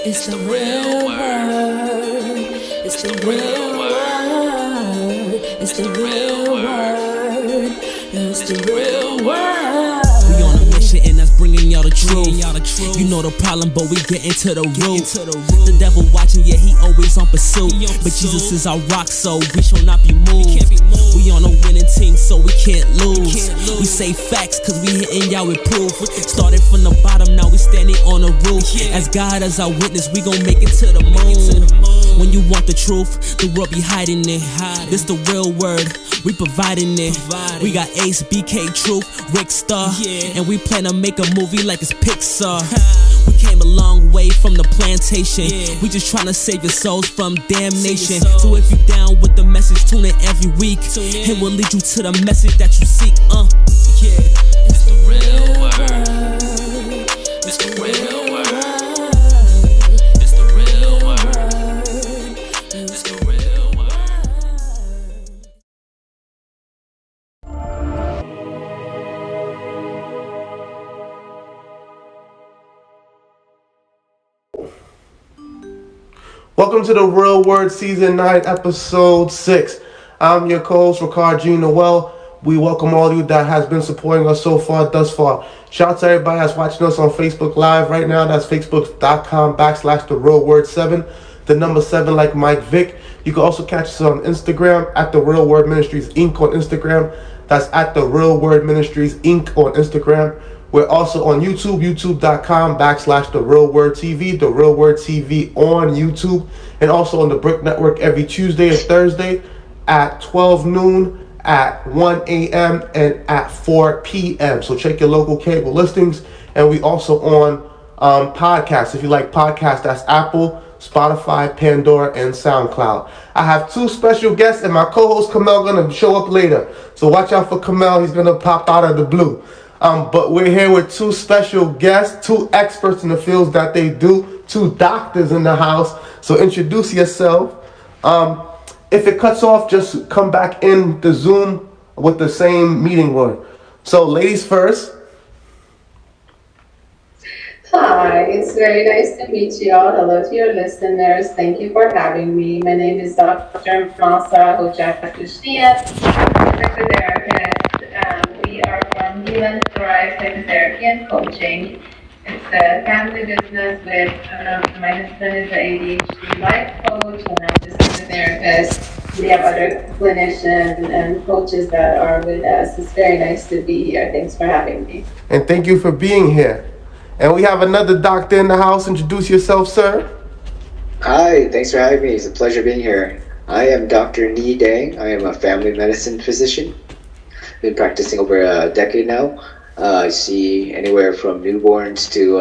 It's the real word. It's the real word. It's the real word. It's the real word. We on a mission and that's bringing y'all the truth. You know the problem, but we get into the root. The devil watching, yeah, he always on pursuit. But Jesus is our rock, so we shall not be moved. We on a winning team, so we can't lose. We say facts, cause we hitting y'all with proof. Started from the bottom, now we standing on the roof. As God as our witness, we gon' make it to the moon. When you want the truth, the world be hiding it. This the real word, we providing it. We got Ace, BK, Truth, Rickstar, and we plan to make a movie like it's Pixar. We came a long way from the plantation. We just tryna save your souls from damnation. So if you down with the message, tune in every week. It will lead you to the message that you seek. It's the real word. It's the real word. It's the real word. It's the real word. Welcome to the Real Word Season 9, Episode 6. I'm your co-host, Ricard G. Noel. We welcome all of you that has been supporting us so far, thus far. Shout out to everybody that's watching us on Facebook Live right now. That's facebook.com/therealword7. The number 7 like Mike Vick. You can also catch us on Instagram at The Real Word Ministries Inc. on Instagram. That's at The Real Word Ministries Inc. on Instagram. We're also on YouTube, youtube.com/therealwordtv, The Real Word TV on YouTube, and also on the Brick Network every Tuesday and Thursday at 12 noon, at 1 a.m., and at 4 p.m. So check your local cable listings. And we also on podcasts. If you like podcasts, that's Apple, Spotify, Pandora, and Soundcloud. I have two special guests, and my co-host Kimmel going to show up later. So watch out for Kimmel. He's going to pop out of the blue. But we're here with two special guests, two experts in the fields that they do, two doctors in the house. So introduce yourself. If it cuts off, just come back in the Zoom with the same meeting word. So ladies first. Hi, it's very nice to meet you all. Hello to your listeners. Thank you for having me. My name is Dr. Mahsa Hojat-Khoshniyat, psychotherapist. We are from Nghi Psychotherapy and Coaching. It's a family business with, my husband is an ADHD life coach and I'm just a therapist. We have other clinicians and coaches that are with us. It's very nice to be here. Thanks for having me. And thank you for being here. And we have another doctor in the house. Introduce yourself, sir. Hi, thanks for having me. It's a pleasure being here. I am Dr. Nghi. I am a family medicine physician. Been practicing over a decade now. I see anywhere from newborns to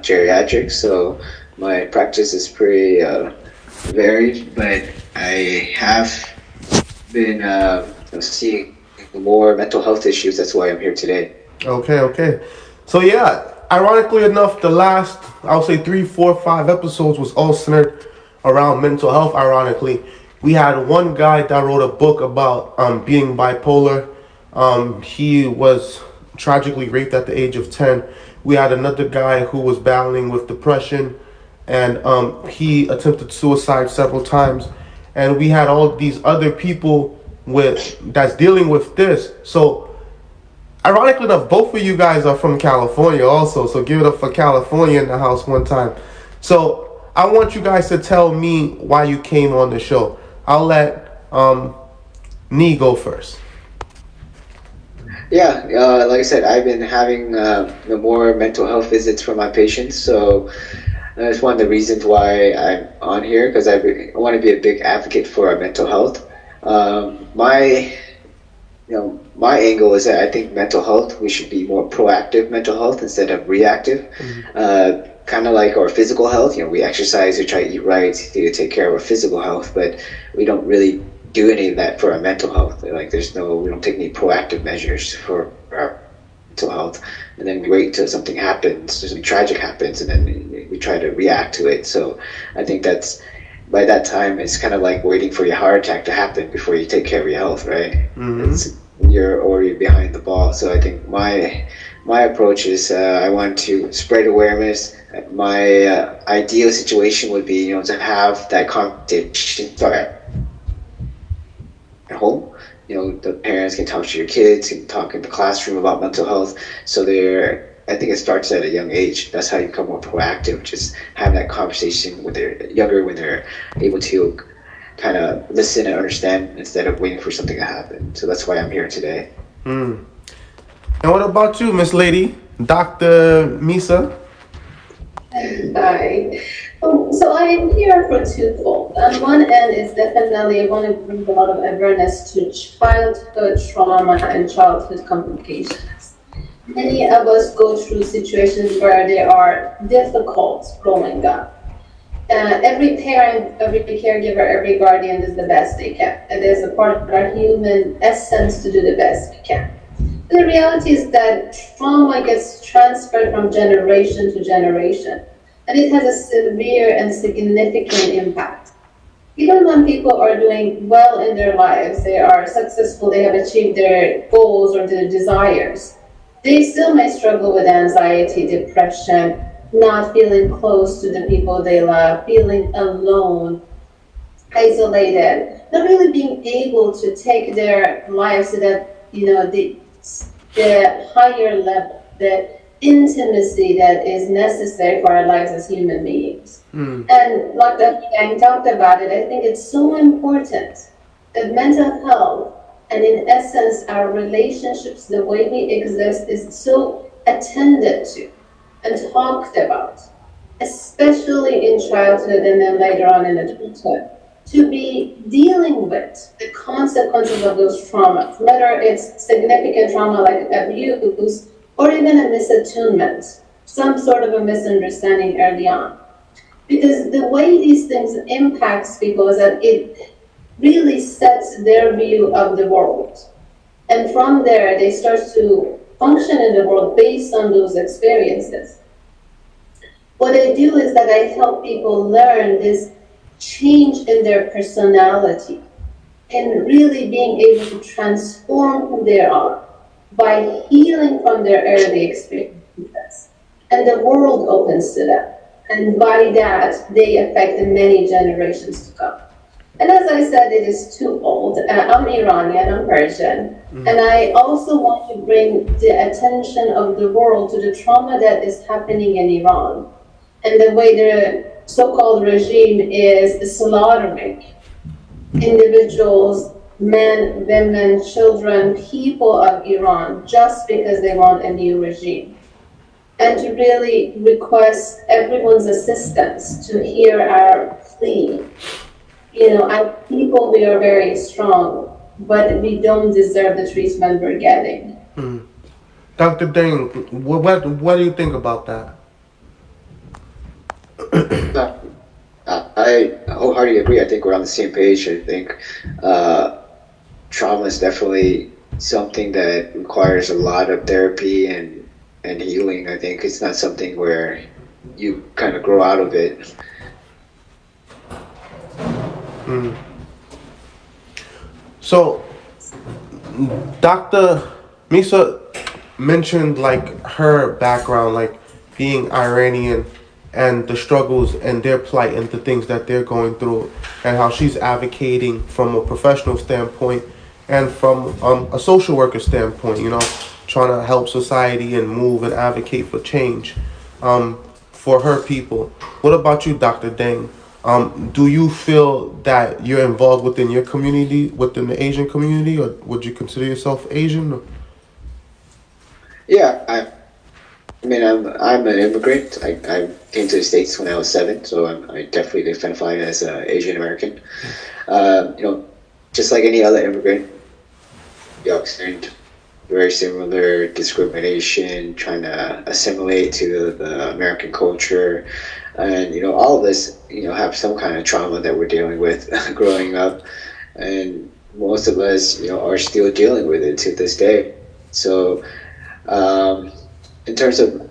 geriatrics, so my practice is pretty varied, but I have been seeing more mental health issues. That's why I'm here today. Okay. So yeah, ironically enough, the last, I would say 3, 4, 5 episodes was all centered around mental health. Ironically, we had one guy that wrote a book about being bipolar. He was tragically raped at the age of 10. We had another guy who was battling with depression, and he attempted suicide several times. And we had all these other people that's dealing with this. So ironically enough, both of you guys are from California also, so give it up for California in the house one time. So I want you guys to tell me why you came on the show. I'll let Nghi go first. Yeah, like I said, I've been having more mental health visits for my patients, so that's one of the reasons why I'm on here, because I want to be a big advocate for mental health. My angle is that I think mental health, we should be more proactive mental health instead of reactive. Mm-hmm. Kind of like our physical health, we exercise, we try to eat right, to take care of our physical health, but we don't really do any of that for our mental health. Like we don't take any proactive measures for our mental health, and then we wait until something happens, something tragic happens, and then we try to react to it. So I think by that time, it's kind of like waiting for your heart attack to happen before you take care of your health, right? Mm-hmm. You're already behind the ball. So I think my my approach is I want to spread awareness. My ideal situation would be, to have that conversation start at home. The parents can talk to your kids, can talk in the classroom about mental health. So I think it starts at a young age. That's how you become more proactive. Just have that conversation when they're younger, when they're able to kind of listen and understand instead of waiting for something to happen. So that's why I'm here today. And what about you, Miss Lady, Dr. Mahsa? Hi. So I am here for twofold. On one end, it's definitely I want to bring a lot of awareness to childhood trauma and childhood complications. Many of us go through situations where they are difficult growing up. Every parent, every caregiver, every guardian does the best they can. And there's a part of our human essence to do the best we can. The reality is that trauma gets transferred from generation to generation, and it has a severe and significant impact. Even when people are doing well in their lives, they are successful, they have achieved their goals or their desires, they still may struggle with anxiety, depression, not feeling close to the people they love, feeling alone, isolated, not really being able to take their lives to that, the higher level, the intimacy that is necessary for our lives as human beings. And like Dr. Yang talked about it, I think it's so important that mental health and in essence our relationships, the way we exist, is so attended to and talked about, especially in childhood and then later on in adulthood, to be dealing with the consequences of those traumas, whether it's significant trauma like abuse or even a misattunement, some sort of a misunderstanding early on. Because the way these things impacts people is that it really sets their view of the world. And from there, they start to function in the world based on those experiences. What I do is that I help people learn this change in their personality and really being able to transform who they are by healing from their early experiences. And the world opens to them. And by that, they affect many generations to come. And as I said, it is twofold. I'm Iranian, I'm Persian. And I also want to bring the attention of the world to the trauma that is happening in Iran and the way the so-called regime is slaughtering individuals, men, women, children, people of Iran just because they want a new regime. And to really request everyone's assistance to hear our plea. As people, we are very strong, but we don't deserve the treatment we're getting. Dr. Deng, what do you think about that? I wholeheartedly agree. I think we're on the same page. I think trauma is definitely something that requires a lot of therapy and healing. I think it's not something where you kind of grow out of it. So, Dr. Mahsa mentioned her background, being Iranian and the struggles and their plight and the things that they're going through, and how she's advocating from a professional standpoint and from a social worker standpoint, trying to help society and move and advocate for change for her people. What about you, Dr. Deng? Do you feel that you're involved within your community, within the Asian community, or would you consider yourself Asian? Yeah, I'm an immigrant. I came to the States when I was 7, so I definitely identify as Asian American. Just like any other immigrant, you experienced very similar discrimination, trying to assimilate to the American culture. And, all of us, have some kind of trauma that we're dealing with growing up. And most of us, are still dealing with it to this day. So, in terms of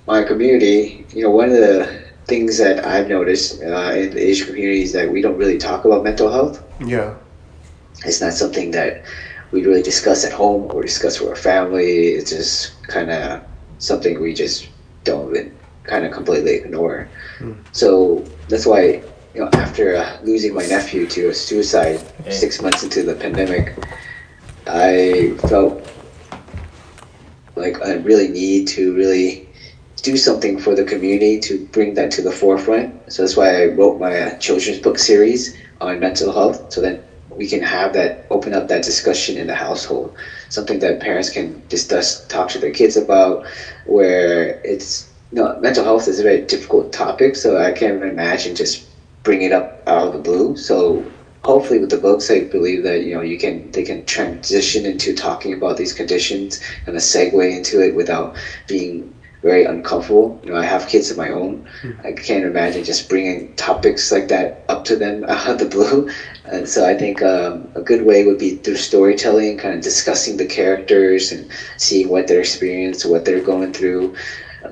my community, one of the things that I've noticed in the Asian community is that we don't really talk about mental health. Yeah. It's not something that we really discuss at home or discuss with our family. It's just kind of something we just don't even kind of completely ignore. So that's why, after losing my nephew to a suicide 6 months into the pandemic, I felt like I really need to really do something for the community to bring that to the forefront. So that's why I wrote my children's book series on mental health, so that we can have that, open up that discussion in the household, something that parents can discuss, talk to their kids about, where it's, mental health is a very difficult topic, so I can't even imagine just bringing it up out of the blue. So hopefully with the books, I believe that they can transition into talking about these conditions and a segue into it without being very uncomfortable. I have kids of my own. I can't imagine just bringing topics like that up to them out of the blue. And so I think a good way would be through storytelling, kind of discussing the characters and seeing what their experience, what they're going through.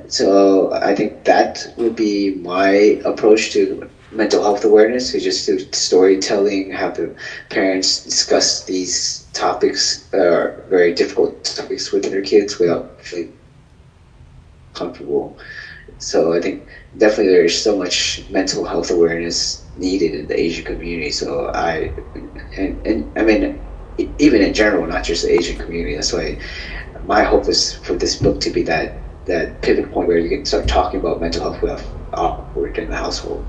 So I think that would be my approach to mental health awareness, to just do storytelling, have the parents discuss these topics that are very difficult topics with their kids without feeling comfortable. So I think definitely there's so much mental health awareness needed in the Asian community. So I mean, even in general, not just the Asian community. That's why my hope is for this book to be that pivot point where you can start talking about mental health without awkward in the household.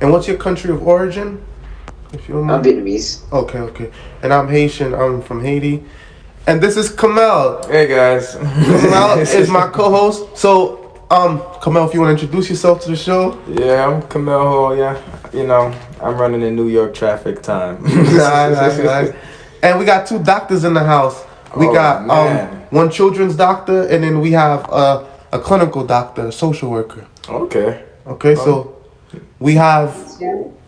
And what's your country of origin? If you don't mind. I'm Vietnamese. Okay. And I'm Haitian. I'm from Haiti. And this is Kimmel. Hey guys. Kimmel is my co-host. So, Kimmel, if you want to introduce yourself to the show. Yeah, I'm Kimmel. Yeah, I'm running in New York traffic time. Nice. And we got two doctors in the house. We got one children's doctor, and then we have a clinical doctor, a social worker. Okay. So we have,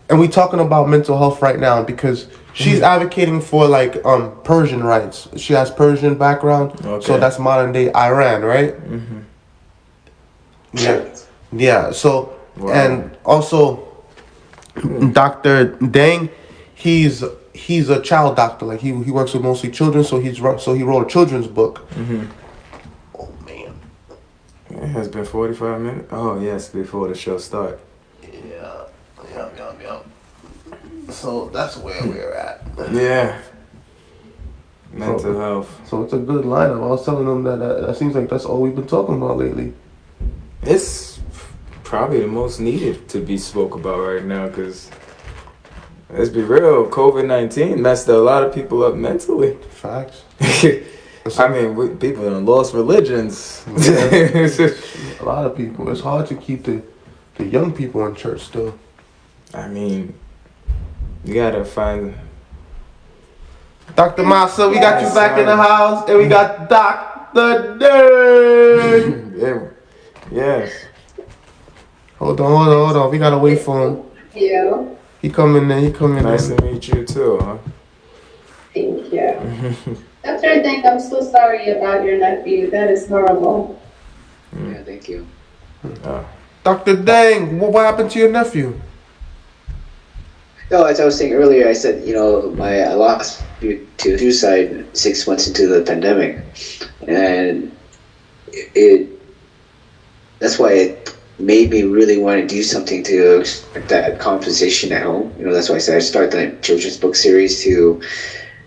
and we talking about mental health right now because she's advocating for like Persian rights. She has Persian background, so that's modern day Iran, right? Mm-hmm. Yeah. So and also Dr. Dang, he's a child doctor. Like he works with mostly children. So he wrote a children's book. Mm-hmm. Oh man, it has been 45 minutes. Oh yes, before the show start. Yeah. So that's where we're at. Yeah. Mental health. So it's a good lineup. I was telling them that seems like that's all we've been talking about lately. It's probably the most needed to be spoke about right now, because let's be real, COVID-19 messed a lot of people up mentally. Facts. I mean, people have lost religions. Yeah. A lot of people. It's hard to keep the young people in church still. I mean, you gotta find... Dr. Mahsa, we got you back in the house, and we got Dr. Dirk. Yes. Hold on. We gotta wait for him. Thank you. He coming in. Nice to meet you too, huh? Thank you. Dr. Denk, I'm so sorry about your nephew. That is horrible. Yeah, thank you. Dr. Dang, what happened to your nephew? No, as I was saying earlier, I said, I lost to suicide 6 months into the pandemic, and that's why it made me really want to do something to start that conversation at home. That's why I said I started the children's book series to,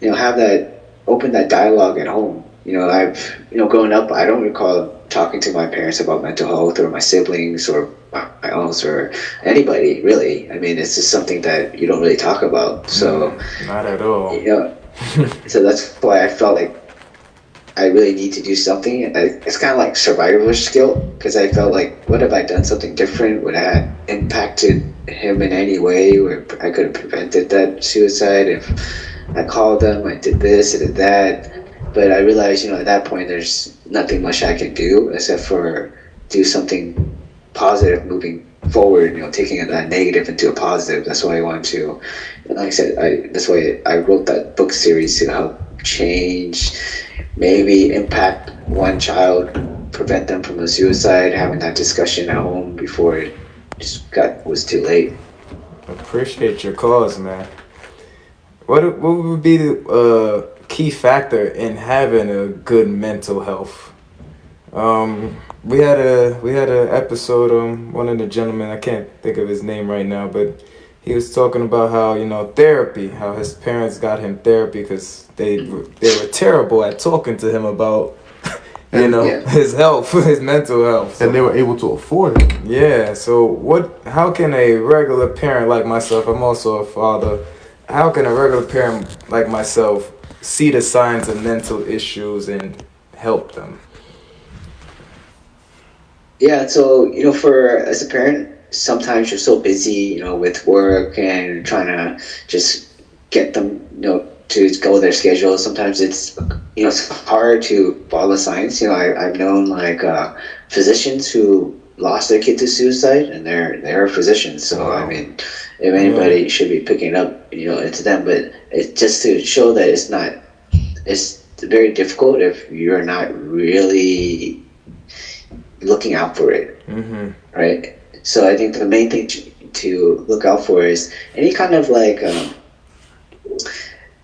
have that, open that dialogue at home. I've, growing up, I don't recall talking to my parents about mental health or my siblings or my uncles or anybody really. I mean, it's just something that you don't really talk about. So not at all. So that's why I felt like I really need to do something. It's kind of like survival skill, because I felt like, what if I done something different? Would I have impacted him in any way where I could have prevented that suicide if I called them, I did this, I did that. But I realized, at that point, there's nothing much I can do except for do something positive moving forward, taking that negative into a positive. That's why I wanted to, like I said, that's why I wrote that book series, to help change, maybe impact one child, prevent them from a suicide, having that discussion at home before it just was too late. Appreciate your cause, man. What would be the key factor in having a good mental health? we had a episode. One of the gentlemen, I can't think of his name right now, but he was talking about how, you know, therapy, how his parents got him therapy because they were terrible at talking to him about, you know, his health, his mental health. So, and they were able to afford it. Yeah. So how can a regular parent like myself, I'm also a father, how can a regular parent like myself see the signs of mental issues and help them? Yeah, so, you know, as a parent, sometimes you're so busy, you know, with work and trying to just get them, you know, to go with their schedule. Sometimes it's, you know, it's hard to follow signs. You know, I've known like physicians who lost their kid to suicide, and they're physicians. So I mean, if anybody should be picking up, you know, into them. But it's just to show that it's very difficult if you're not really looking out for it, right? So I think the main thing to look out for is any kind of like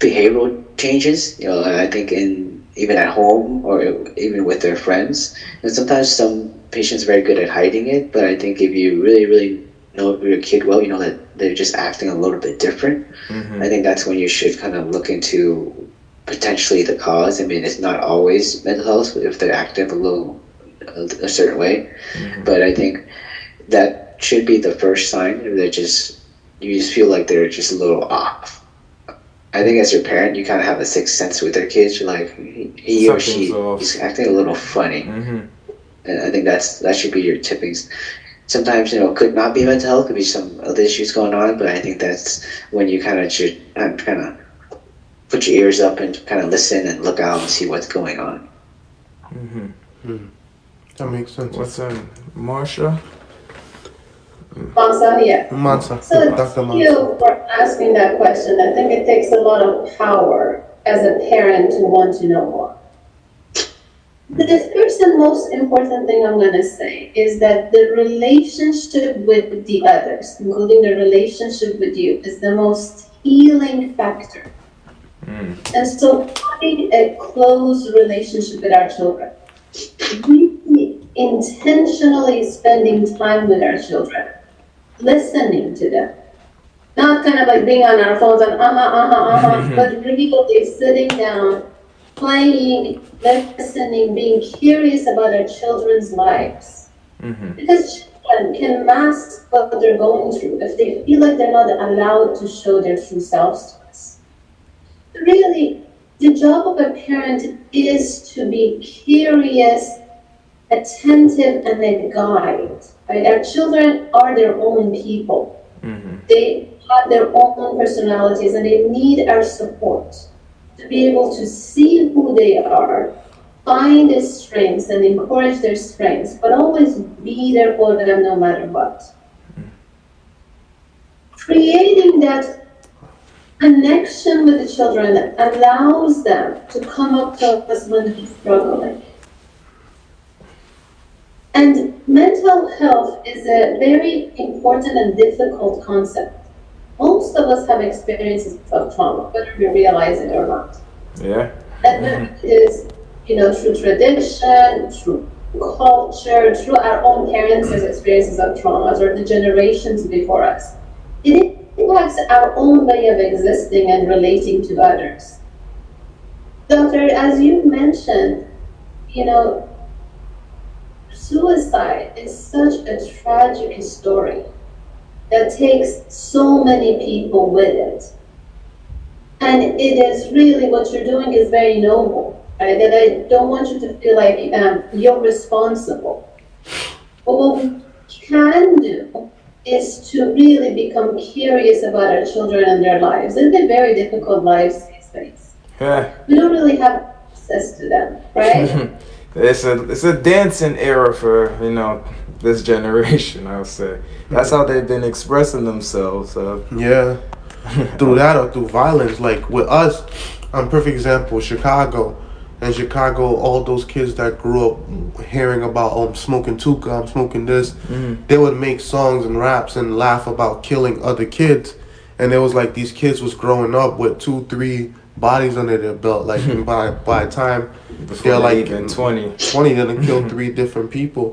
behavioral changes. You know, I think even at home or even with their friends. And sometimes some patients are very good at hiding it, but I think if you really, really know your kid well, you know that they're just acting a little bit different. I think that's when you should kind of look into potentially the cause. I mean, it's not always mental health if they're acting a certain way, but I think that should be the first sign. You just feel like they're just a little off. I think as your parent, you kind of have a sixth sense with their kids. You're like, he or she is acting a little funny, and I think that should be your tippings. Sometimes, you know, it could not be mental health, could be some other issues going on, but I think that's when you kind of should kind of put your ears up and kind of listen and look out and see what's going on. That makes sense. What's Marsha? Mahsa, yeah. Mahsa. So Dr. thank you for asking that question. I think it takes a lot of power as a parent to want to know more. The first and most important thing I'm going to say is that the relationship with the others, including the relationship with you, is the most healing factor. And so having a close relationship with our children, really intentionally spending time with our children, listening to them, not kind of like being on our phones and but really sitting down, playing, listening, being curious about our children's lives. Because children can mask what they're going through if they feel like they're not allowed to show their true selves to us. Really, the job of a parent is to be curious, attentive, and a guide. Right? Our children are their own people. They have their own personalities, and they need our support to be able to see who they are, find their strengths, and encourage their strengths, but always be there for them no matter what. Creating that connection with the children that allows them to come up to us when they're struggling. And mental health is a very important and difficult concept. Most of us have experiences of trauma, whether we realize it or not. Yeah. And it is, you know, through tradition, through culture, through our own parents' experiences of traumas or the generations before us. It impacts our own way of existing and relating to others. Doctor, as you mentioned, you know, suicide is such a tragic story that takes so many people with it. And it is really, what you're doing is very noble, right? And I don't want you to feel like you're responsible. But what we can do is to really become curious about our children and their lives. They live very difficult lives these days. Yeah. We don't really have access to them, right? It's a dancing era for, you know, this generation, I would say. That's how they've been expressing themselves. Yeah. Through that or through violence. Like with us, perfect example, Chicago. In Chicago, all those kids that grew up hearing about, I'm smoking Tuka, I'm smoking this, they would make songs and raps and laugh about killing other kids. And it was like these kids was growing up with 2-3 bodies under their belt. Like by the time Before they're like even 20. 20, they're gonna kill 3 different people,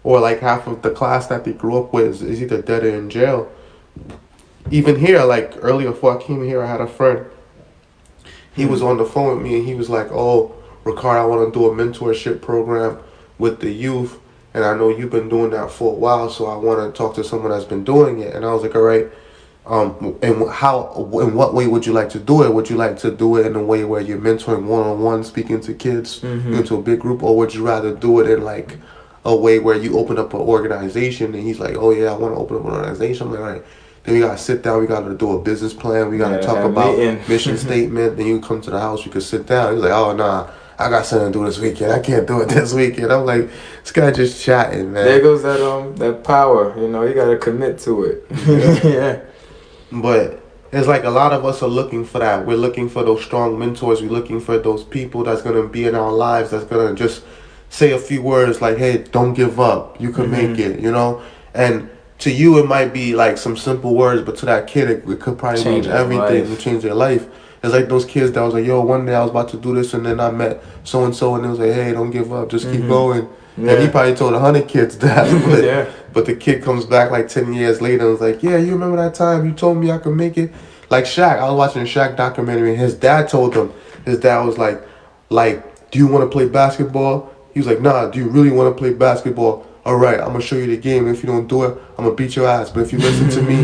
or like half of the class that they grew up with is either dead or in jail. Even here, like earlier before I came here, I had a friend. He was on the phone with me and he was like, "Oh, Ricard, I want to do a mentorship program with the youth, and I know you've been doing that for a while, so I want to talk to someone that's been doing it." And I was like, "All right, and in what way would you like to do it? Would you like to do it in a way where you're mentoring one-on-one, speaking to kids into a big group, or would you rather do it in like a way where you open up an organization?" And he's like, "Oh yeah, I want to open up an organization." I'm like, "All right." Then we gotta sit down. We gotta do a business plan. We gotta talk about mission statement. Then you come to the house. You can sit down. He's like, "Oh nah, I got something to do this weekend. I can't do it this weekend." I'm like, "This guy just chatting, man." There goes that power. You know, you gotta commit to it. Yeah. But it's like a lot of us are looking for that. We're looking for those strong mentors. We're looking for those people that's gonna be in our lives. That's gonna just say a few words like, "Hey, don't give up. You can make it." You know, and to you, it might be like some simple words, but to that kid, it could probably mean everything and change their life. It's like those kids that was like, "Yo, one day I was about to do this, and then I met so and so, and it was like, hey, don't give up, just keep going." Yeah. And he probably told 100 kids that, but, but the kid comes back like 10 years later and was like, "Yeah, you remember that time you told me I could make it?" Like Shaq, I was watching a Shaq documentary, and his dad told him, his dad was like, "Do you want to play basketball?" He was like, "Nah, do you really want to play basketball? All right, I'm going to show you the game. If you don't do it, I'm going to beat your ass. But if you listen to me,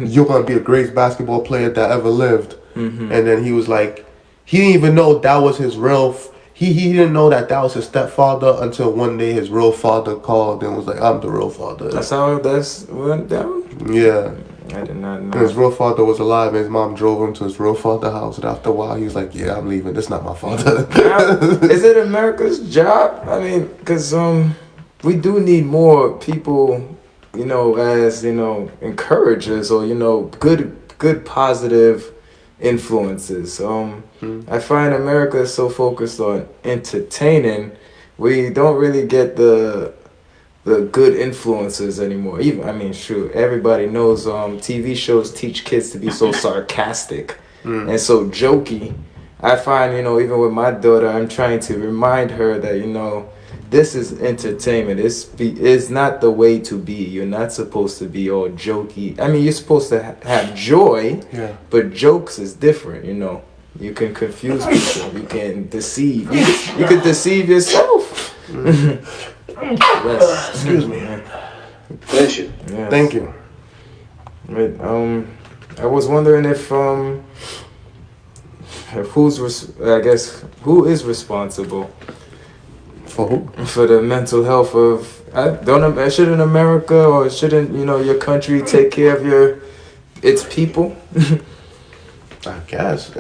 you're going to be the greatest basketball player that ever lived." And then he was like, he didn't even know that was his real, he didn't know that was his stepfather until one day his real father called and was like, "I'm the real father." That's how that went down? Yeah. I did not know. And his real father was alive, and his mom drove him to his real father's house. And after a while, he was like, "Yeah, I'm leaving. This not my father." Is it America's job? I mean, because we do need more people, you know, as, you know, encouragers or, you know, good positive influences. I find America is so focused on entertaining, we don't really get the good influences anymore. Even, I mean, shoot, everybody knows TV shows teach kids to be so sarcastic and so jokey. I find, you know, even with my daughter, I'm trying to remind her that, you know, this is entertainment. It's not the way to be. You're not supposed to be all jokey. I mean, you're supposed to have joy, but jokes is different, you know. You can confuse people. You can deceive. You can deceive yourself. Excuse me. Bless you. Yes. Thank you. But, I was wondering if who is responsible for who? For the mental health of shouldn't America or shouldn't, you know, your country take care of its people? I guess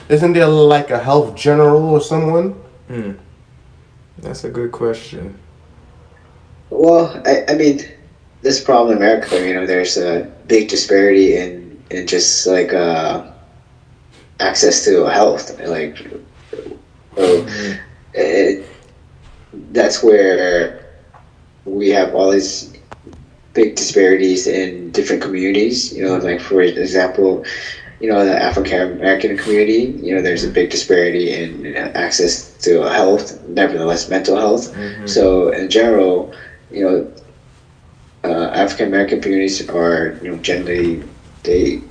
isn't there like a health general or someone? That's a good question. Well, I mean, this problem in America, you know, there's a big disparity in just like access to health, like that's where we have all these big disparities in different communities. You know, like for example, you know, the African American community, you know, there's a big disparity in access to health, nevertheless mental health. So in general, you know, African American communities are, you know, generally they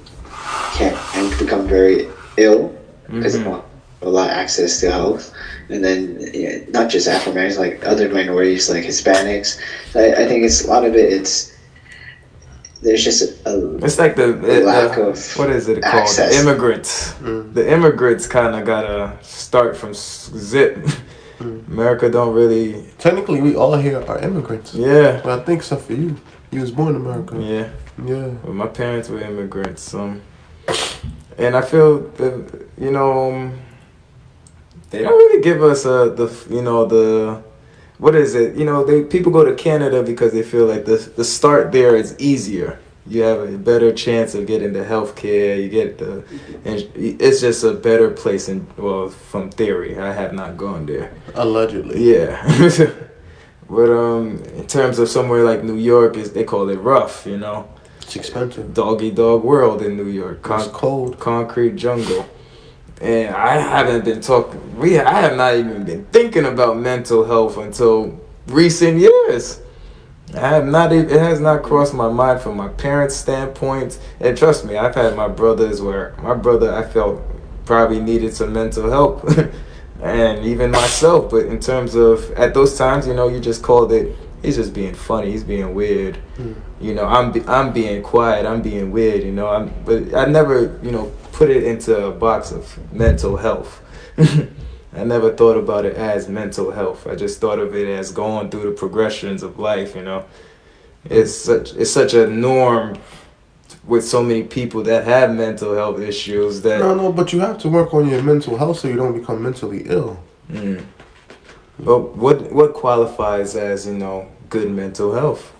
can become very ill because of a lot of access to health. And then, you know, not just African Americans, like other minorities like Hispanics. I think it's a lot of it. There's just it's like the lack of what is it called? The immigrants. The immigrants kind of gotta start from zip. America don't really. Technically, we all here are immigrants. Yeah. But I think except for you. You was born in America. Yeah. Yeah. Well, my parents were immigrants. And I feel that, you know, they don't really give us what is it? You know, people go to Canada because they feel like the start there is easier. You have a better chance of getting the health care. You get it's just a better place. From theory, I have not gone there. Allegedly. Yeah. But in terms of somewhere like New York, they call it rough, you know. It's expensive. Dog world in New York. It's cold. Concrete jungle. And I haven't been talking. I have not even been thinking about mental health until recent years. I have not. It has not crossed my mind from my parents' standpoint. And trust me, I've had my brothers where my brother I felt probably needed some mental help, and even myself. But in terms of at those times, you just called it. He's just being funny. He's being weird. I'm being quiet. I'm being weird. But I never put it into a box of mental health. I never thought about it as mental health. I just thought of it as going through the progressions of life. It's such a norm with so many people that have mental health issues that No, but you have to work on your mental health so you don't become mentally ill. But what qualifies as good mental health?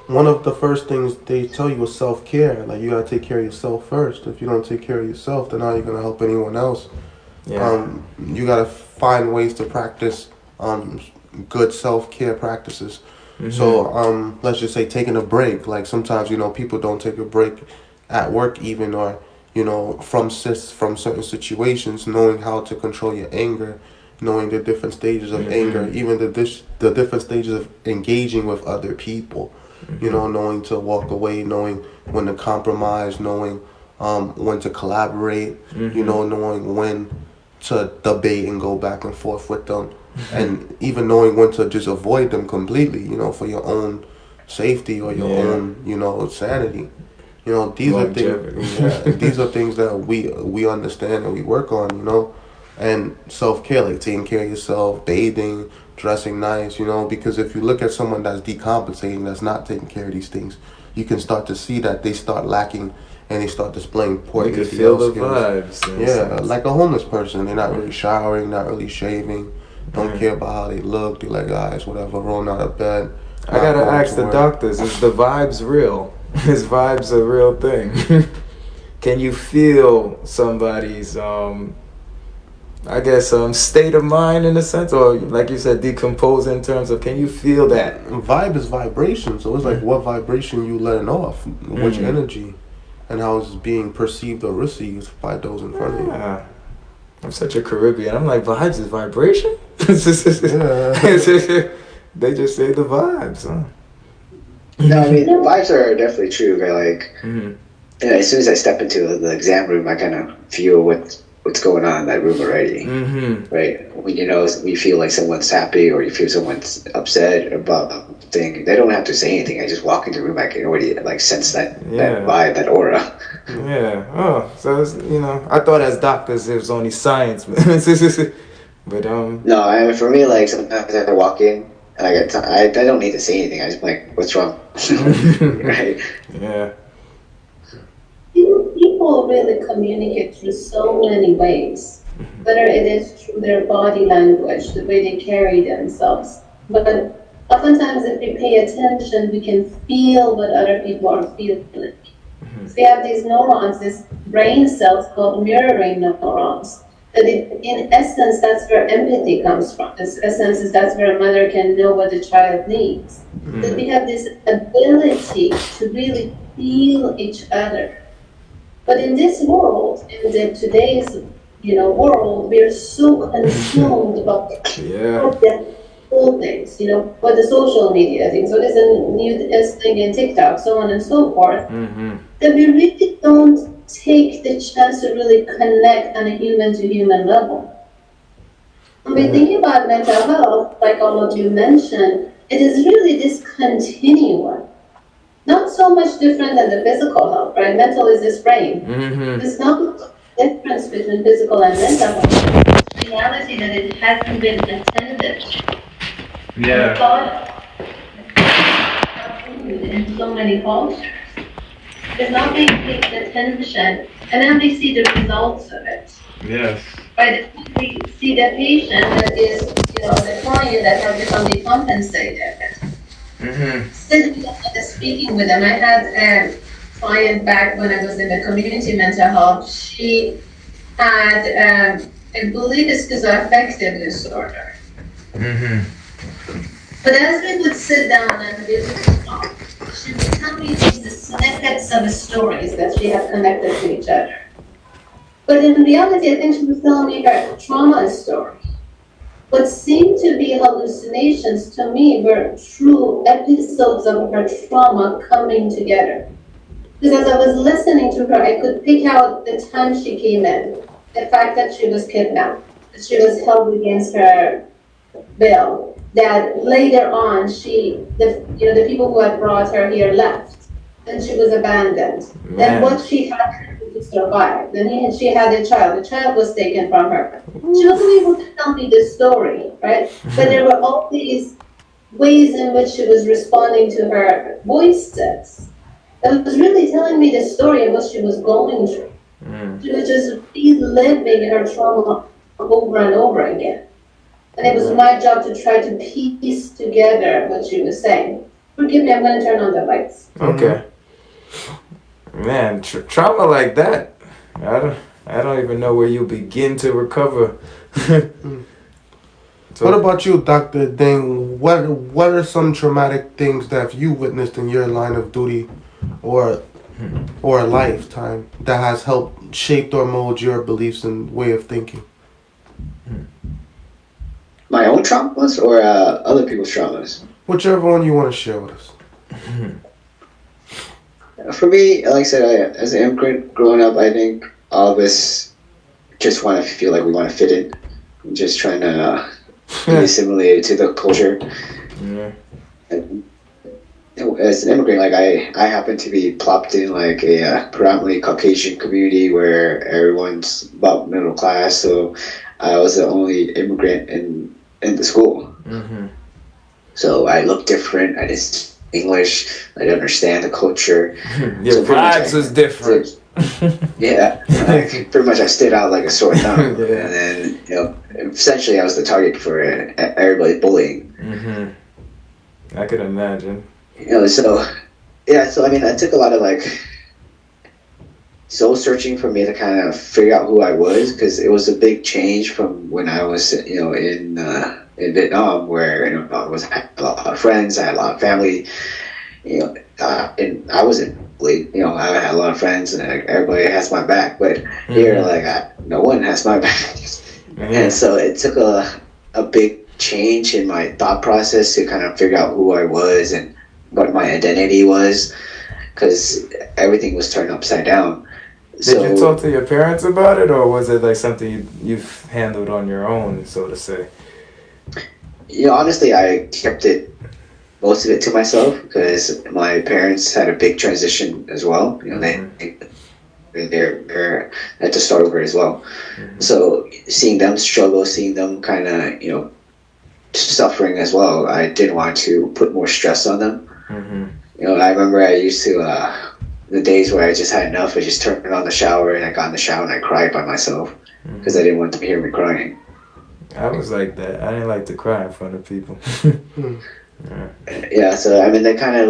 One of the first things they tell you is self-care. Like, you gotta take care of yourself first. If you don't take care of yourself, then how are you gonna help anyone else? Yeah. You gotta find ways to practice good self-care practices. So let's just say taking a break. Like, sometimes people don't take a break at work even, or from certain situations. Knowing how to control your anger, knowing the different stages of anger, even the different stages of engaging with other people. Knowing to walk away, knowing when to compromise, knowing when to collaborate, knowing when to debate and go back and forth with them, and even knowing when to just avoid them completely, for your own safety or your own, sanity. These are things. These are things that we understand and we work on, and self-care, like taking care of yourself, bathing, dressing nice, because if you look at someone that's decompensating, that's not taking care of these things, you can start to see that they start lacking and they start displaying poor You can feel the vibes. Yeah, like a homeless person. They're not really showering, not really shaving, don't care about how they look. They're like, guys, whatever, rolling out of bed. I gotta ask the doctors, is the vibes real? Is vibes a real thing? Can you feel somebody's state of mind in a sense, or like you said, decompose in terms of, can you feel that? Vibe is vibration, so it's like what vibration you letting off, which energy, and how it's being perceived or received by those in front of you. I'm such a Caribbean. I'm like, vibes is vibration? They just say the vibes, huh? No, I mean, vibes are definitely true. Like, as soon as I step into the exam room, I kind of feel what's going on in that room already, right? When you feel like someone's happy or you feel someone's upset about a thing, they don't have to say anything. I just walk into the room, I can already sense that vibe, that aura. Yeah. Oh, so it's, I thought as doctors it was only science, but No, I mean, for me, like, sometimes I walk in and I don't need to say anything. I just like, what's wrong, right? Yeah. People really communicate through so many ways, whether it is through their body language, the way they carry themselves. But oftentimes, if we pay attention, we can feel what other people are feeling. So we have these neurons, these brain cells called mirroring neurons. That in essence, that's where empathy comes from. In essence, that's where a mother can know what the child needs. That we have this ability to really feel each other. But in this world, in today's world, we are so consumed about all things, what the social media things, what is the newest thing in TikTok, so on and so forth, that we really don't take the chance to really connect on a human-to-human level. When we think about mental health, like all of you mentioned, it is really this continuum. Not so much different than the physical health, right? Mental is this brain. There's no difference between physical and mental health. It's the reality that it hasn't been attended. Yeah. Thought in so many cultures. There's not being taken attention, and then we see the results of it. Yes. Right? We see the patient that is, the client that has become decompensated. Speaking with them, I had a client back when I was in the community mental health. She had, I believe, a schizoaffective disorder. But as we would sit down and we would talk, she would tell me these snippets of stories that she had connected to each other. But in reality, I think she was telling me her trauma story. What seemed to be hallucinations to me were true episodes of her trauma coming together. Because as I was listening to her, I could pick out the time she came in, the fact that she was kidnapped, that she was held against her will, that later on the people who had brought her here left, and she was abandoned. And what she had to survive. Then she had a child. The child was taken from her. She wasn't able to tell me this story, right? But there were all these ways in which she was responding to her voices. That was really telling me the story of what she was going through. She was just reliving her trauma over and over again. And it was my job to try to piece together what she was saying. Forgive me, I'm going to turn on the lights. Okay. Man, trauma like that, I don't even know where you begin to recover. So, what about you, Dr. Ding? What are some traumatic things that you witnessed in your line of duty or a lifetime that has helped shape or mold your beliefs and way of thinking? My own traumas or other people's traumas? Whichever one you want to share with us. For me, like I said, as an immigrant growing up, I think all of us just want to feel like we want to fit in. I'm just trying to be assimilated to the culture. Yeah. And, as an immigrant, like I happen to be plopped in like a predominantly Caucasian community where everyone's about middle class, so I was the only immigrant in the school. Mm-hmm. So I looked different. I didn't English. I didn't understand the culture. Your vibes was different. Yeah, pretty much I stood out like a sore thumb. Yeah. And then, essentially I was the target for everybody bullying. Mm-hmm. I could imagine. So I mean, I took a lot of like soul searching for me to kind of figure out who I was, because it was a big change from when I was, in Vietnam, where I had a lot of friends, I had a lot of family, and I wasn't bullied. I had a lot of friends, and everybody has my back. But here, no one has my back, and so it took a big change in my thought process to kind of figure out who I was and what my identity was, because everything was turned upside down. Did you talk to your parents about it, or was it like something you've handled on your own, so to say? Honestly, I kept most of it to myself, because my parents had a big transition as well. They're had to start over as well. Mm-hmm. So seeing them struggle, seeing them kind of suffering as well, I didn't want to put more stress on them. Mm-hmm. I remember I used to the days where I just had enough, I just turned on the shower, and I got in the shower and I cried by myself, because I didn't want them to hear me crying. I was like that. I didn't like to cry in front of people. Yeah, so I mean, that kind of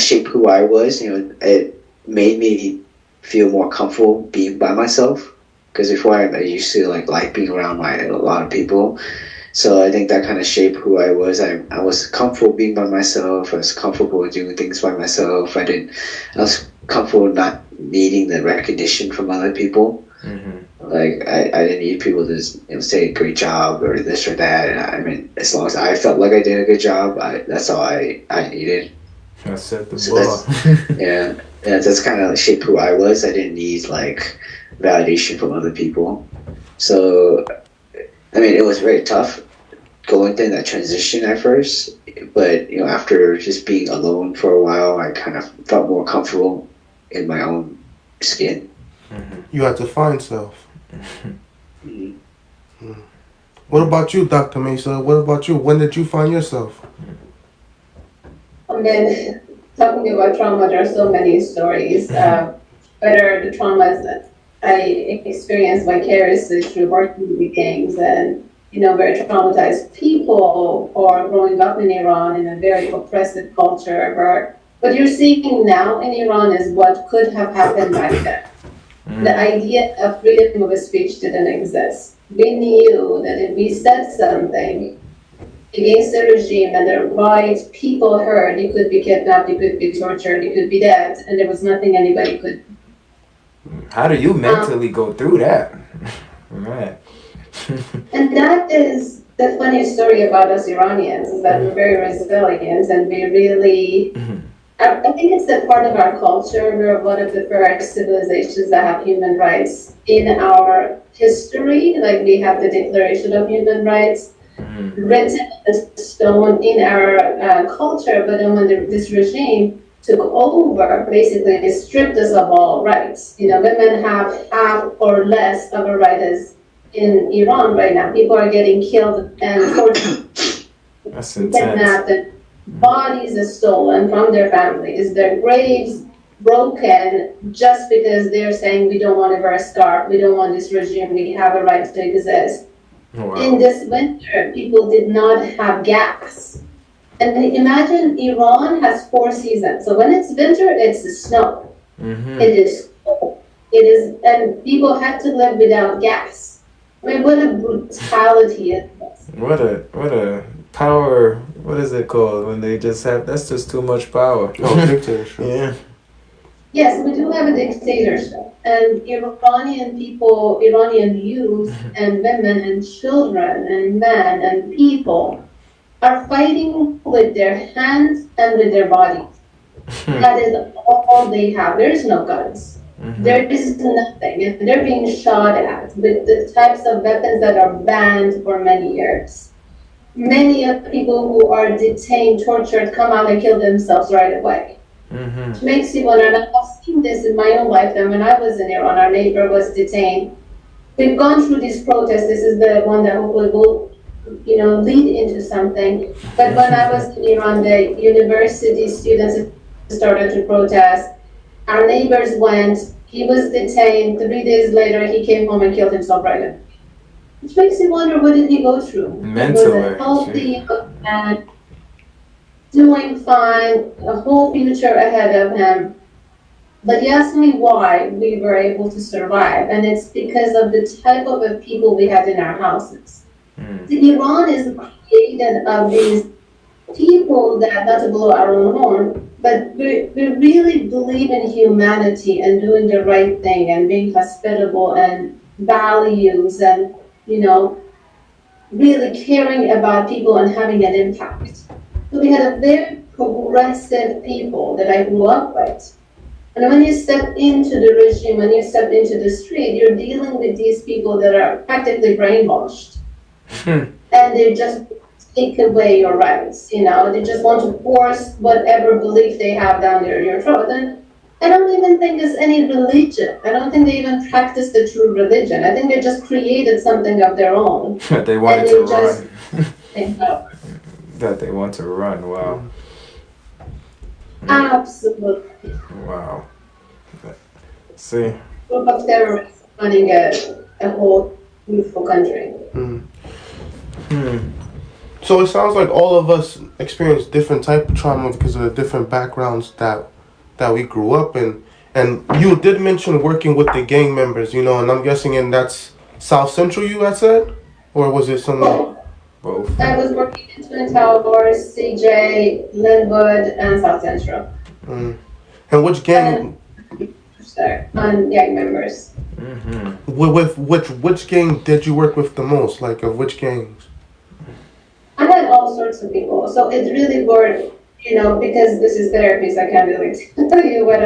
shaped who I was. It made me feel more comfortable being by myself, because before I used to like being around a lot of people. So I think that kind of shaped who I was. I was comfortable being by myself. I was comfortable doing things by myself. I was comfortable not needing the recognition from other people. Mm-hmm. Like I didn't need people to say great job or this or that. I mean, as long as I felt like I did a good job, that's all I needed. I set the bar. Yeah, that's kind of shaped who I was. I didn't need validation from other people. So I mean, it was very tough going through that transition at first, but after just being alone for a while, I kind of felt more comfortable in my own skin. Mm-hmm. You had to find self. Mm-hmm. What about you, Dr. Mesa? What about you? When did you find yourself? And then, talking about trauma, there are so many stories. Whether the traumas that I experienced vicariously through working with gangs and, very traumatized people, or growing up in Iran in a very oppressive culture, where what you're seeing now in Iran is what could have happened back then. The idea of freedom of speech didn't exist. We knew that if we said something against the regime and the right people heard, you could be kidnapped, you could be tortured, you could be dead, and there was nothing anybody could How do you mentally go through that? Right. And that is the funny story about us Iranians, is that we're very resilient and we really, I think it's a part of our culture. We're one of the first civilizations that have human rights in our history. Like we have the Declaration of Human Rights written in stone in our culture, but then when this regime took over, basically it stripped us of all rights. You know, women have half or less of a right as in Iran right now. People are getting killed and tortured, That's kidnapped, intense. and bodies are stolen from their families, their graves broken just because they're saying we don't want to wear a scarf, we don't want this regime, we have a right to exist. Wow. In this winter, people did not have gas. And imagine Iran has 4 seasons. So when it's winter, it's the snow. It is cold. It is, and people had to live without gas. I mean, what a brutality it is. What a power, what is it called when they just have, that's just too much power. Oh, dictatorship. Yeah. Yes, we do have a dictatorship. And Iranian people, Iranian youth and women and children and men and people are fighting with their hands and with their bodies. That is all they have. There is no guns. There is nothing. And they're being shot at with the types of weapons that are banned for many years. Many of the people who are detained, tortured, come out and kill themselves right away. It makes you wonder, and I've seen this in my own lifetime. When I was in Iran, our neighbor was detained. We've gone through these protests. This is the one that hopefully will, lead into something. But when I was in Iran, the university students started to protest. Our neighbors went. He was detained. 3 days later, he came home and killed himself right away. Which makes you wonder, what did he go through? Mentally. He was a healthy young man, doing fine, a whole future ahead of him. But you ask me why we were able to survive, and it's because of the type of people we had in our houses. Iran is created of these people that, not to blow our own horn, but we really believe in humanity and doing the right thing and being hospitable and values and, really caring about people and having an impact. So we had a very progressive people that I grew up with. And when you step into the regime, when you step into the street, you're dealing with these people that are practically brainwashed. And they just take away your rights, they just want to force whatever belief they have down your throat. And I don't even think there's any religion. I don't think they even practice the true religion. I think they just created something of their own. That they wanted to run. That they want to run, wow. Absolutely. Wow. See. Group of terrorists running a whole beautiful country. So it sounds like all of us experience different type of trauma because of the different backgrounds that we grew up in. And you did mention working with the gang members, and I'm guessing that's South Central you had said? Or was it something? Both. I was working in Twin Towers, CJ, Linwood, and South Central. And which gang? On gang members. With which gang did you work with the most? Like, of which gangs? I had all sorts of people. So it's really bored, because this is therapy, so I can't really tell you what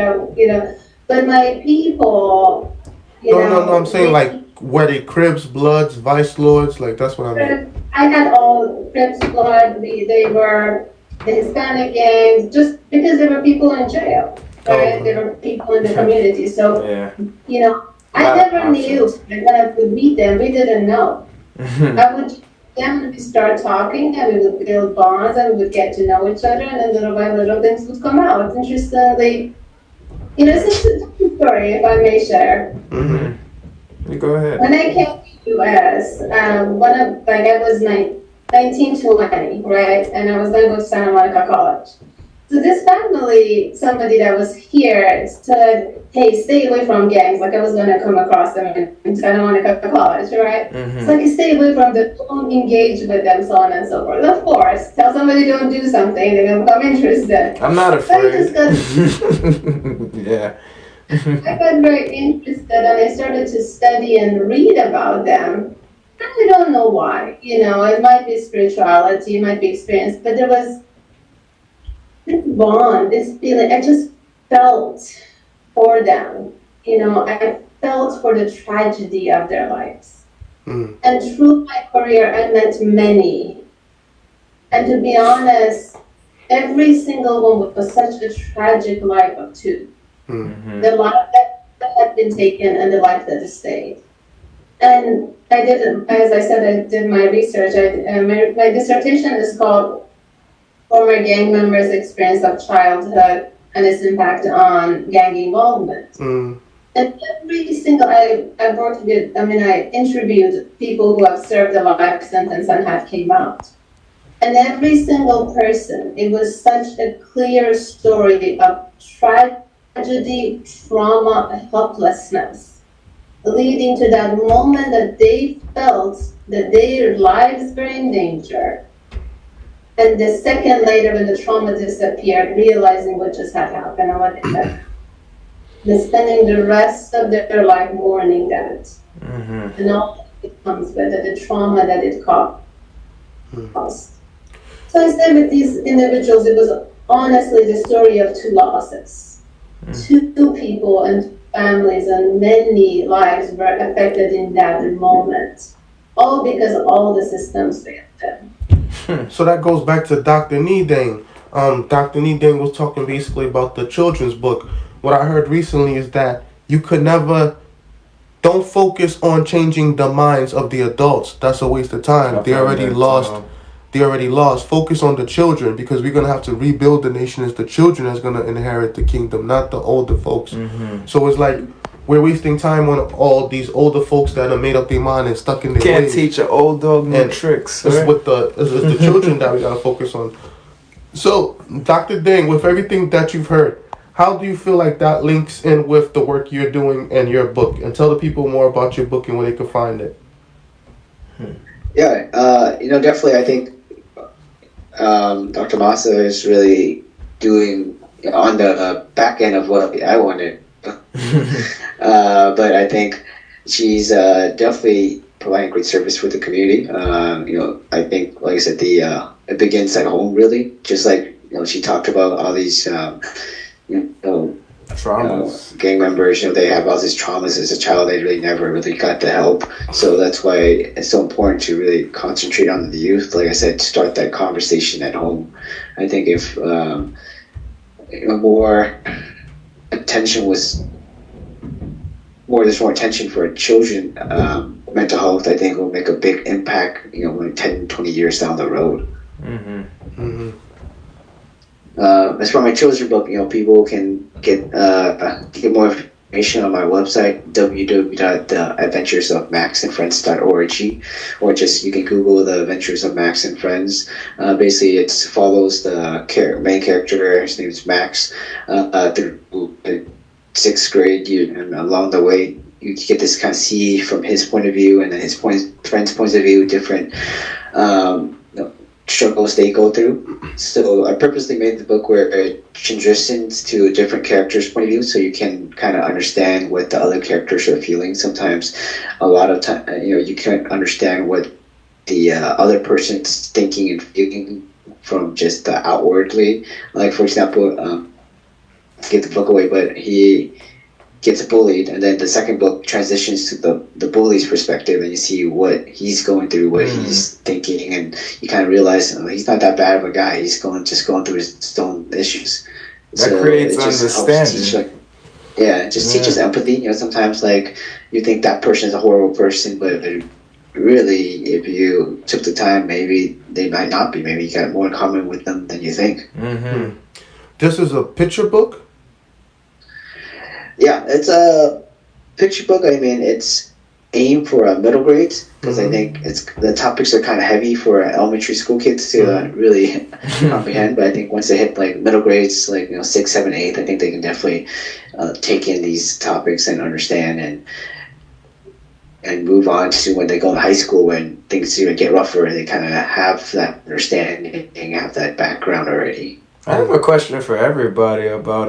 But my people, No, I'm saying like, were they Crips, Bloods, Vice Lords? Like, that's what I mean. I had all Crips, Blood, they were the Hispanic gangs, just because there were people in jail, right? There were people in the community. So, I never knew. When I would meet them, we didn't know. I would then we start talking and we would build bonds and we would get to know each other, and then little by little things would come out. Interestingly, it's a different story, if I may share. You go ahead. When I came to US, I was 1920, right? And I was going to go to Santa Monica College. So this family, somebody that was here said, hey, stay away from gangs. Like I was going to come across them in Santa Monica College, right? It's like, stay away from them, don't engage with them, so on and so forth. Of course, tell somebody don't do something, they're going to become interested. I'm not afraid. So Yeah. I got very interested and I started to study and read about them. I don't know why. It might be spirituality, it might be experience, but there was this bond, this feeling. I just felt for them. I felt for the tragedy of their lives. Mm. And through my career, I met many. And to be honest, every single one was such a tragic life of two. Mm-hmm. The life that had been taken and the life that stayed. And I did, as I said, I did my research. My dissertation is called Former Gang Members' Experience of Childhood and its Impact on Gang Involvement. Mm. And every single, I interviewed people who have served a life sentence and have came out. And every single person, it was such a clear story of tragedy, trauma, helplessness, leading to that moment that they felt that their lives were in danger. And the second later, when the trauma disappeared, realizing what just had happened and what it had, they're spending the rest of their life mourning that. Mm-hmm. And all that comes with it, the trauma that it caused. So I said with these individuals, it was honestly the story of two losses. Two people and families and many lives were affected in that moment. All because all the systems failed them. So that goes back to Dr. Nghi. Dr. Nghi was talking basically about the children's book. What I heard recently is that you could never, don't focus on changing the minds of the adults. That's a waste of time. They already lost. Focus on the children, because we're going to have to rebuild the nation. It's the children that's going to inherit the kingdom, not the older folks. Mm-hmm. So it's like we're wasting time on all these older folks that have made up their mind and stuck in their Can't ways. teach an old dog new tricks. It's right? with it's the children that we got to focus on. So, Dr. Ding, with everything that you've heard, how do you feel like that links in with the work you're doing and your book? And tell the people more about your book and where they can find it. Yeah, definitely. I think Dr. Mahsa is really doing on the back end of what I wanted. But I think she's definitely providing great service for the community. I think, like I said, it begins at home, really. Just like she talked about all these traumas. Gang members, they have all these traumas as a child. They really never really got the help. So that's why it's so important to really concentrate on the youth. Like I said, start that conversation at home. I think if more attention there's more attention for children mental health, I think will make a big impact 10, 20 years down the road. Mm-hmm. Mm-hmm. As for my children's book, people can get more information on my website, www.theadventuresofmaxandfriends.org, or just you can Google The Adventures of Max and Friends. Basically, it follows the main character. His name is Max through the 6th grade, and along the way, you get this kind of see from his point of view and then his friends' points of view, different struggles they go through. So I purposely made the book where it transitions to a different character's point of view, so you can kind of understand what the other characters are feeling. Sometimes, a lot of time, you can't understand what the other person's thinking and feeling from just outwardly. Like, for example, give the book away, but he gets bullied, and then the second book transitions to the bully's perspective, and you see what he's going through, what he's thinking, and you kind of realize he's not that bad of a guy. He's just going through his own issues. That creates understanding. It just teaches empathy. Sometimes you think that person is a horrible person, but really, if you took the time, maybe they might not be. Maybe you got more in common with them than you think. Mm-hmm. This is a picture book? Yeah, it's a picture book. I mean, it's aimed for middle grades, because I think the topics are kind of heavy for elementary school kids to really comprehend. But I think once they hit middle grades, 6, 7, 8, I think they can definitely take in these topics and understand and move on to when they go to high school, when things even get rougher. They kind of have that understanding and have that background already. I have a question for everybody about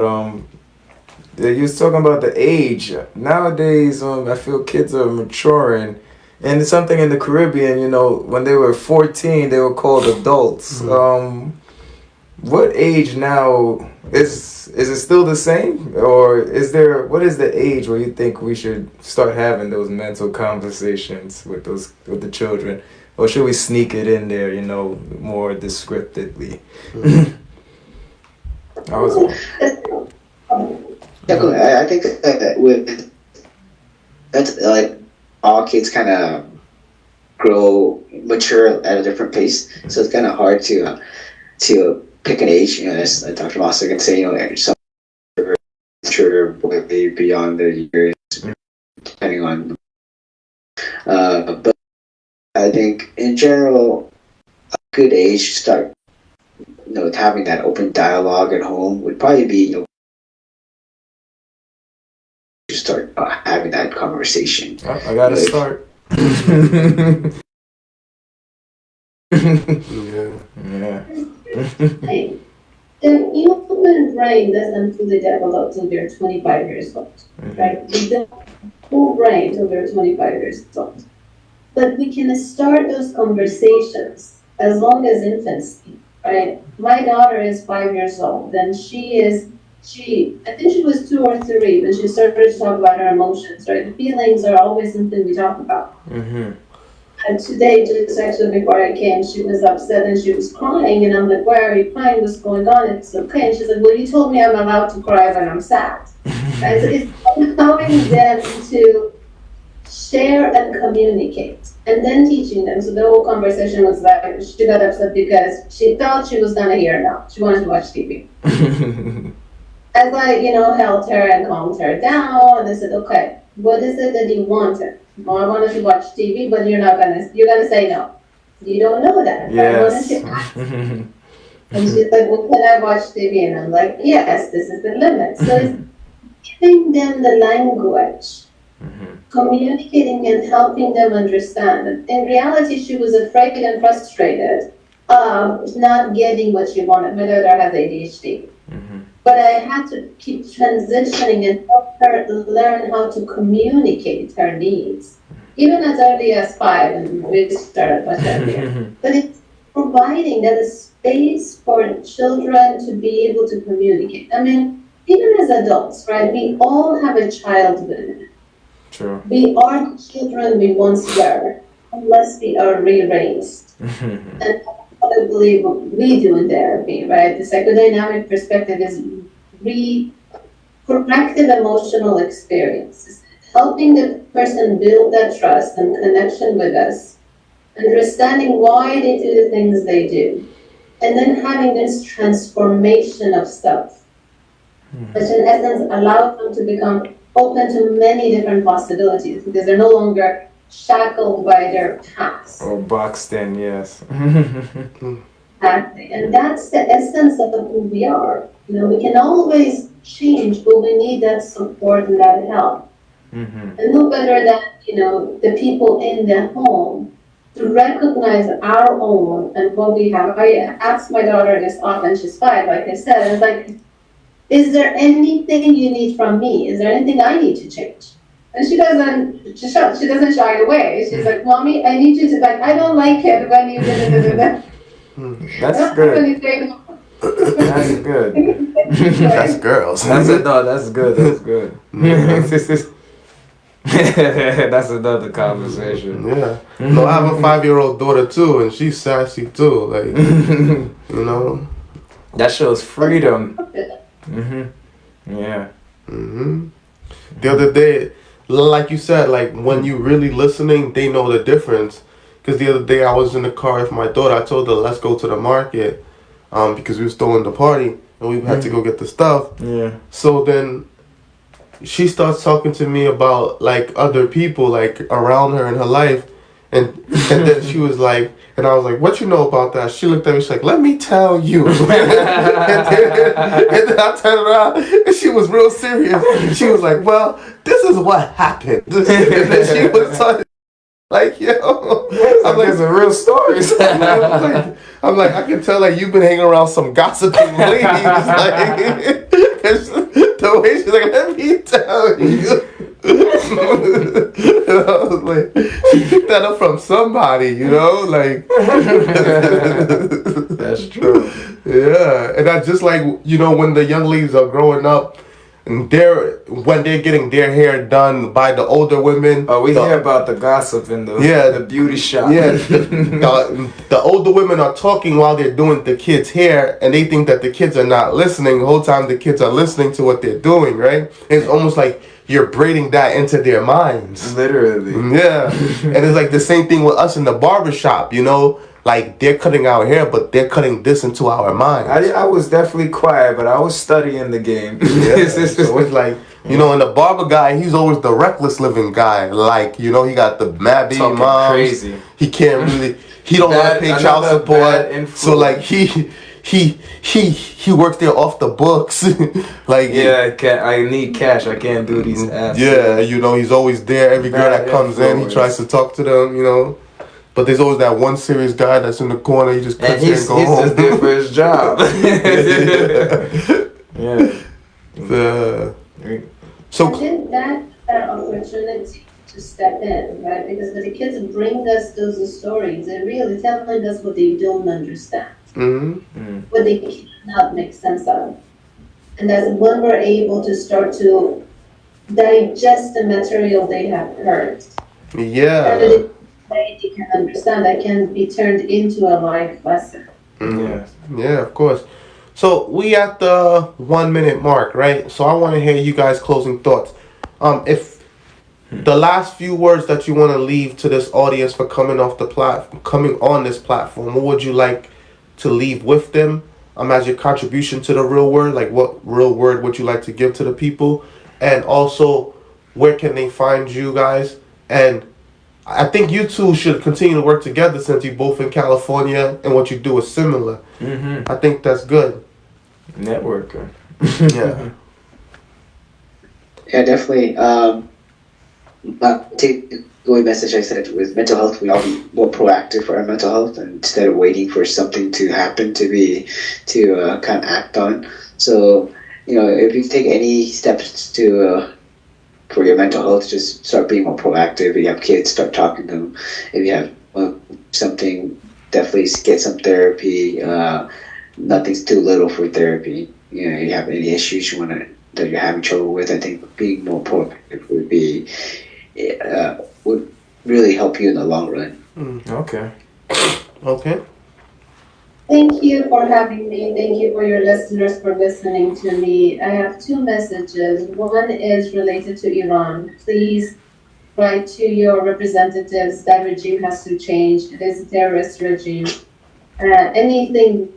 you was talking about the age. Nowadays, I feel kids are maturing. And it's something in the Caribbean, you know, when they were 14, they were called adults. What age now is it still the same, or what is the age where you think we should start having those mental conversations with the children, or should we sneak it in there, you know, more descriptively? Definitely, I think that with that's like all kids kind of mature at a different pace, so it's kind of hard to pick an age. You know, as Dr. Mahsa can say, you know, some mature way beyond the years, depending on. But I think in general, a good age to start, you know, having that open dialogue at home would probably be, you know, to start having that conversation. I gotta start. Yeah. The human brain doesn't fully develop till they're 25 years old, right? We don't full brain till they're 25 years old. But we can start those conversations as long as infancy, right? My daughter is 5 years old, and I think she was 2 or 3 when she started to talk about her emotions, right? The feelings are always something we talk about. And today, just actually before I came, she was upset and she was crying, and I'm like, why are you crying? What's going on? It's okay. And she's like, well, you told me I'm allowed to cry when I'm sad. And so it's allowing them to share and communicate, and then teaching them. So the whole conversation was like, she got upset because she thought she was gonna hear now. She wanted to watch TV. As I, held her and calmed her down, and I said, okay, what is it that you wanted? Well, I wanted to watch TV, but you're gonna say no. You don't know that. Yes. I wanted to ask. And she's like, well, can I watch TV? And I'm like, yes, this is the limit. So it's giving them the language, communicating and helping them understand. In reality, she was afraid and frustrated of not getting what she wanted. My daughter has ADHD. But I had to keep transitioning and help her learn how to communicate her needs, even as early as 5, and we started much earlier. But it's providing that a space for children to be able to communicate. I mean, even as adults, right? We all have a childhood. True. We are the children we once were, unless we are re-raised. And I believe what we do in therapy, right? The psychodynamic perspective is proactive emotional experiences, helping the person build that trust and connection with us, understanding why they do the things they do, and then having this transformation of stuff, which in essence allows them to become open to many different possibilities, because they're no longer shackled by their past. Or boxed in, yes. Exactly. And that's the essence of who we are. We can always change, but we need that support and that help. And who better than, the people in the home to recognize our own and what we have. I ask my daughter this often, she's 5, like I said, it's like, is there anything you need from me? Is there anything I need to change? And she doesn't shy away. She's like, Mommy, I need you to, I don't like it when you da. That's good. That's good. That's girls. That's good. That's good. That's another conversation. Yeah. No, I have a 5-year-old daughter too, and she's sassy too. That shows freedom. Yeah. The other day, like you said, when you really listening, they know the difference. Because the other day I was in the car with my daughter. I told her, let's go to the market, because we were throwing the party and we had to go get the stuff. Yeah. So then she starts talking to me about other people around her in her life, and then she was like, and I was like, what you know about that? She looked at me, she's like, let me tell you. and then I turned around and she was real serious. She was like, well, this is what happened. And then she was talking yo. I'm like, these are real stories. I'm like, I can tell you've been hanging around some gossiping ladies. The away. She's like, let me tell you. And I was like, she picked that up from somebody, you know, like. That's true. Yeah, and that's just like, you know, when the young ladies are growing up, and when they're getting their hair done by the older women. Oh, we hear about the gossip in the beauty shop. Yeah, the older women are talking while they're doing the kids' hair, and they think that the kids are not listening. The whole time the kids are listening to what they're doing, right? It's almost like you're braiding that into their minds. Literally. Yeah, and it's like the same thing with us in the barbershop, you know? Like, they're cutting our hair, but they're cutting this into our minds. I was definitely quiet, but I was studying the game. Yeah, so it's like, you know, and the barber guy, he's always the reckless living guy. Like, you know, he got the mad baby moms. Crazy. He can't really, he don't want to pay child support. So, like, he works there off the books. Like, yeah, I need cash. I can't do these apps. Yeah, you know, he's always there. Every girl that comes in, he tries to talk to them, you know. But there's always that one serious guy that's in the corner. He just cuts and go home. He's just there for his job. So I think that's our opportunity to step in, right? Because when the kids bring us those stories, they're really telling us what they don't understand, what they cannot make sense of. And that's when we're able to start to digest the material they have heard. Yeah. They can understand that can be turned into a life lesson. Yeah, of course. So we at the 1 minute mark, right? So I want to hear you guys' closing thoughts. If the last few words that you want to leave to this audience for coming on this platform, what would you like to leave with them? As your contribution to the real word, like what real word would you like to give to the people? And also, where can they find you guys? And I think you two should continue to work together since you're both in California and what you do is similar. I think that's good. Networker. Yeah. Yeah, definitely. Take the only message I said with mental health, we all be more proactive for our mental health instead of waiting for something to happen to kind of act on. So, you know, if you take any steps to for your mental health, just start being more proactive. If you have kids, start talking to them. If you have something, definitely get some therapy. Nothing's too little for therapy. You know, you have any issues that you're having trouble with, I think being more proactive would really help you in the long run. Okay. Thank you for having me. Thank you for your listeners for listening to me. I have two messages. One is related to Iran. Please write to your representatives. That regime has to change. It is a terrorist regime. Anything.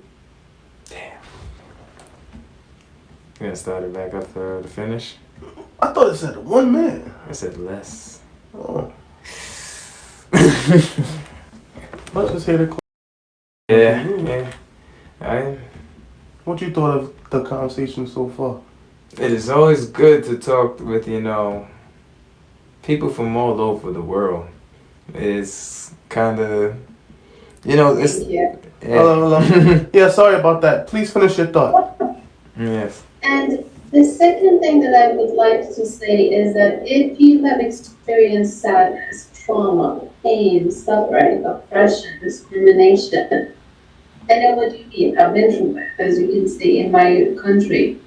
Damn. You gonna start it back up to finish? I thought it said 1 minute. I said less. Oh. Let's just hear the. Yeah. What you thought of the conversation so far? It is always good to talk with, you know, people from all over the world. It's kind of, you know, it's... Yeah. Hello. Yeah, sorry about that. Please finish your thought. Yes. And the second thing that I would like to say is that if you have experienced sadness, trauma, pain, suffering, oppression, discrimination, I know what you mean. I've been through it, as you can see in my country.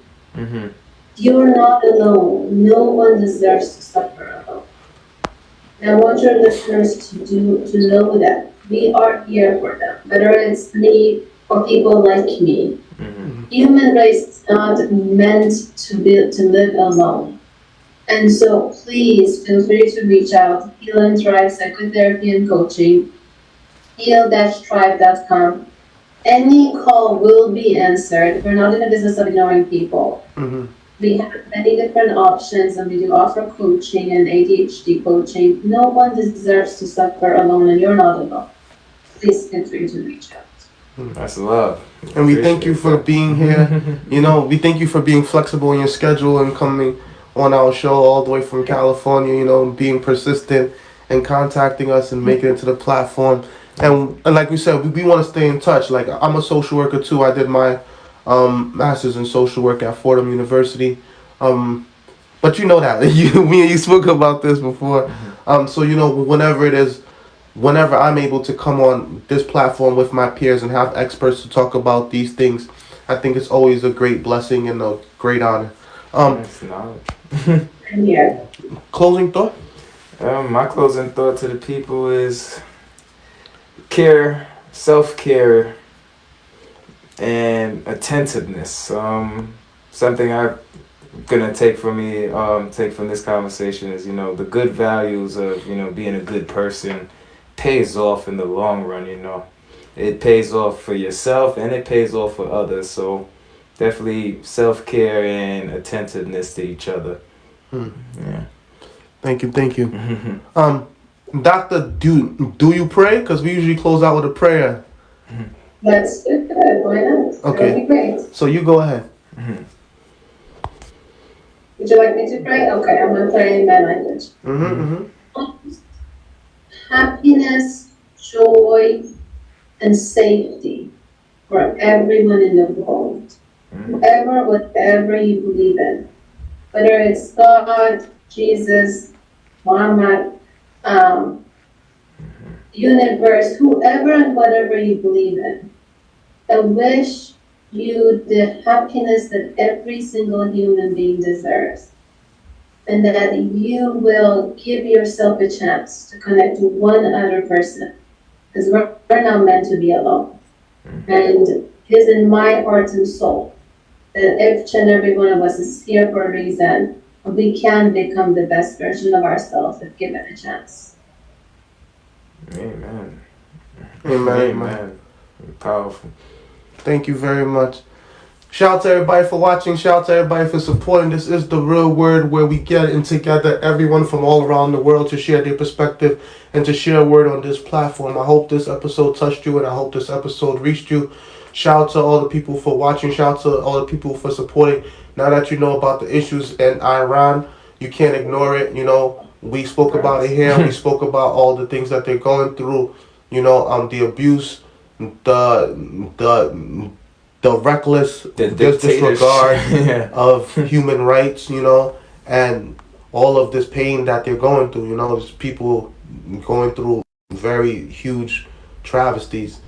You're not alone. No one deserves to suffer alone. And I want your listeners to know that we are here for them. Whether it's me or people like me. Human race is not meant to live alone. And so please feel free to reach out. Heal and Thrive Psychotherapy and Coaching. heal-thrive.com. Any call will be answered. We're not in the business of ignoring people. We have many different options, and we do offer coaching and ADHD coaching. No one deserves to suffer alone, and you're not alone. Please feel free to reach out. That's love. And we thank you for being here. You know, we thank you for being flexible in your schedule and coming on our show all the way from California, you know, being persistent and contacting us and making it to the platform. And like we said, we want to stay in touch. Like, I'm a social worker too. I did my master's in social work at Fordham University. But you know that me and you spoke about this before. So you know, whenever I'm able to come on this platform with my peers and have experts to talk about these things, I think it's always a great blessing and a great honor. That's knowledge. Yeah. Closing thought? My closing thought to the people is care, self-care, and attentiveness. Something I'm gonna take from this conversation is, you know, the good values of, you know, being a good person pays off in the long run. You know, it pays off for yourself and it pays off for others. So definitely self-care and attentiveness to each other. Yeah. Thank you. Doctor, do you pray? Because we usually close out with a prayer. That's good. Why not? Okay. That would be great. So you go ahead. Would you like me to pray? Okay, I'm going to pray in my language. Happiness, joy, and safety for everyone in the world. Whatever you believe in. Whether it's God, Jesus, Muhammad, universe, whoever and whatever you believe in. I wish you the happiness that every single human being deserves. And that you will give yourself a chance to connect to one other person. Because we're not meant to be alone. And it is in my heart and soul that each and every one of us is here for a reason. And we can become the best version of ourselves if given a chance. Amen. Powerful. Thank you very much. Shout out to everybody for watching. Shout out to everybody for supporting. This is The Real Word, where we get in together everyone from all around the world to share their perspective and to share a word on this platform. I hope this episode touched you and I hope this episode reached you. Shout out to all the people for watching. Shout out to all the people for supporting. Now that you know about the issues in Iran, you can't ignore it. You know, we spoke about it here. We spoke about all the things that they're going through. You know, the abuse, the reckless disregard of human rights, you know, and all of this pain that they're going through. You know, there's people going through very huge travesties.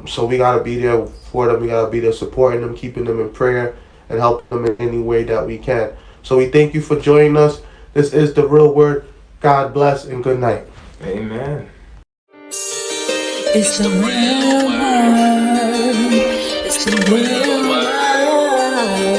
So we gotta be there for them. We gotta be there supporting them, keeping them in prayer, and helping them in any way that we can. So we thank you for joining us. This is The Real Word. God bless and good night. Amen. It's the real word. It's the real word.